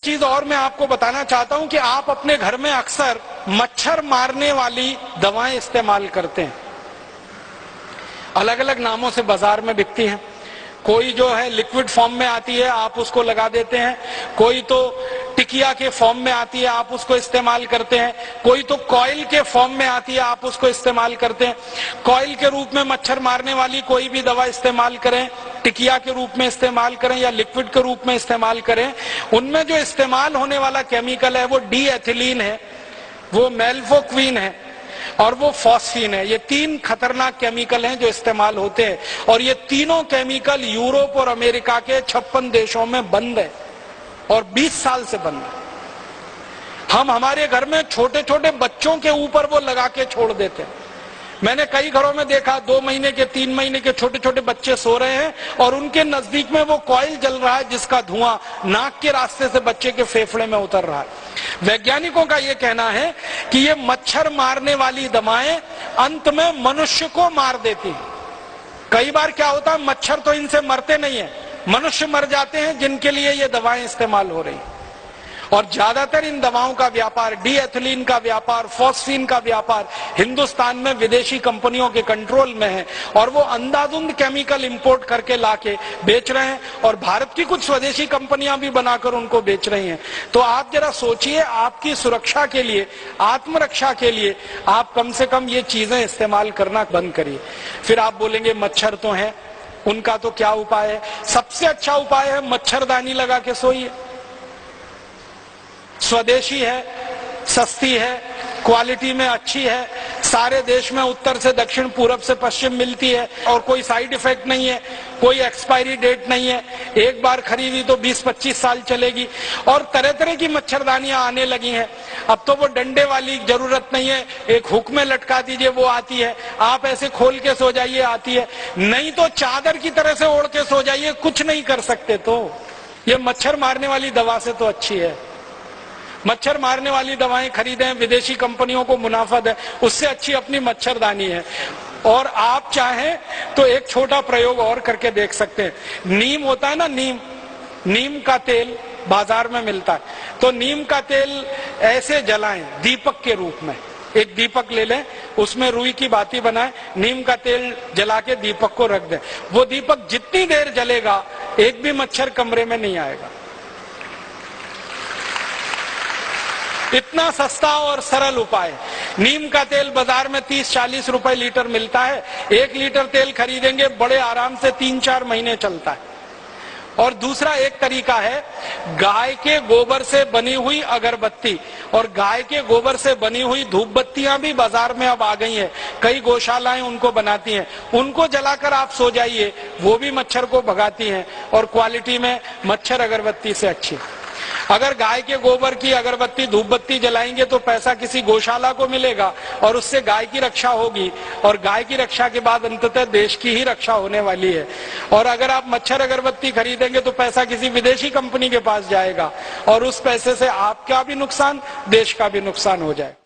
चीज और मैं आपको बताना चाहता हूं कि आप अपने घर में अक्सर मच्छर मारने वाली दवाएं इस्तेमाल करते हैं। अलग अलग नामों से बाजार में बिकती हैं। कोई जो है लिक्विड फॉर्म में आती है, आप उसको लगा देते हैं। कोई तो टिकिया के फॉर्म में आती है, आप उसको इस्तेमाल करते हैं। कोई तो कॉइल के फॉर्म में आती है, आप उसको इस्तेमाल करते हैं। कॉइल के रूप में मच्छर मारने वाली कोई भी दवा इस्तेमाल करें, टिकिया के रूप में इस्तेमाल करें या लिक्विड के रूप में इस्तेमाल करें, उनमें जो इस्तेमाल होने वाला केमिकल है वो डी एथिलीन है, वो मेल्फोक्विन है और वो फॉस्फीन है। ये तीन खतरनाक केमिकल हैं जो इस्तेमाल होते हैं और ये तीनों केमिकल यूरोप और अमेरिका के 56 देशों में बंद है और 20 साल से बंद है। हम हमारे घर में छोटे छोटे बच्चों के ऊपर वो लगा के छोड़ देते हैं। मैंने कई घरों में देखा 2 महीने के 3 महीने के छोटे छोटे बच्चे सो रहे हैं और उनके नजदीक में वो कॉइल जल रहा है जिसका धुआं नाक के रास्ते से बच्चे के फेफड़े में उतर रहा है। वैज्ञानिकों का ये कहना है कि ये मच्छर मारने वाली दवाएं अंत में मनुष्य को मार देती हैं। कई बार क्या होता है, मच्छर तो इनसे मरते नहीं है, मनुष्य मर जाते हैं जिनके लिए ये दवाएं इस्तेमाल हो रही हैं। और ज्यादातर इन दवाओं का व्यापार, डी एथिलीन का व्यापार, फॉस्फीन का व्यापार हिंदुस्तान में विदेशी कंपनियों के कंट्रोल में है और वो अंधाधुंध केमिकल इंपोर्ट करके लाके बेच रहे हैं और भारत की कुछ स्वदेशी कंपनियां भी बनाकर उनको बेच रही हैं। तो आप जरा सोचिए, आपकी सुरक्षा के लिए, आत्मरक्षा के लिए आप कम से कम ये चीजें इस्तेमाल करना बंद करिए। फिर आप बोलेंगे मच्छर तो है, उनका तो क्या उपाय है? सबसे अच्छा उपाय है मच्छरदानी लगा के सोइए। स्वदेशी है, सस्ती है, क्वालिटी में अच्छी है, सारे देश में उत्तर से दक्षिण पूरब से पश्चिम मिलती है और कोई साइड इफेक्ट नहीं है, कोई एक्सपायरी डेट नहीं है। एक बार खरीदी तो 20-25 साल चलेगी और तरह तरह की मच्छरदानियां आने लगी हैं। अब तो वो डंडे वाली जरूरत नहीं है, एक हुक में लटका दीजिए वो आती है, आप ऐसे खोल के सो जाइए आती है, नहीं तो चादर की तरह से ओढ़ के सो जाइए, कुछ नहीं कर सकते। तो ये मच्छर मारने वाली दवा से तो अच्छी है। मच्छर मारने वाली दवाएं खरीदें, विदेशी कंपनियों को मुनाफा दें, उससे अच्छी अपनी मच्छरदानी है। और आप चाहें तो एक छोटा प्रयोग और करके देख सकते हैं। नीम होता है ना, नीम का तेल बाजार में मिलता है, तो नीम का तेल ऐसे जलाएं दीपक के रूप में। एक दीपक ले लें, उसमें रुई की बाती बनाएं, नीम का तेल जला के दीपक को रख दें। वो दीपक जितनी देर जलेगा एक भी मच्छर कमरे में नहीं आएगा। इतना सस्ता और सरल उपाय। नीम का तेल बाजार में 30-40 रुपए लीटर मिलता है। 1 लीटर तेल खरीदेंगे, बड़े आराम से 3-4 महीने चलता है। और दूसरा एक तरीका है, गाय के गोबर से बनी हुई अगरबत्ती और गाय के गोबर से बनी हुई धूप बत्तियां भी बाजार में अब आ गई हैं। कई गौशालाएं उनको बनाती हैं, उनको जलाकर आप सो जाइए, वो भी मच्छर को भगाती हैं और क्वालिटी में मच्छर अगरबत्ती से अच्छी। अगर गाय के गोबर की अगरबत्ती धूप बत्ती जलाएंगे तो पैसा किसी गौशाला को मिलेगा और उससे गाय की रक्षा होगी और गाय की रक्षा के बाद अंततः देश की ही रक्षा होने वाली है। और अगर आप मच्छर अगरबत्ती खरीदेंगे तो पैसा किसी विदेशी कंपनी के पास जाएगा और उस पैसे से आपका भी नुकसान, देश का भी नुकसान हो जाएगा।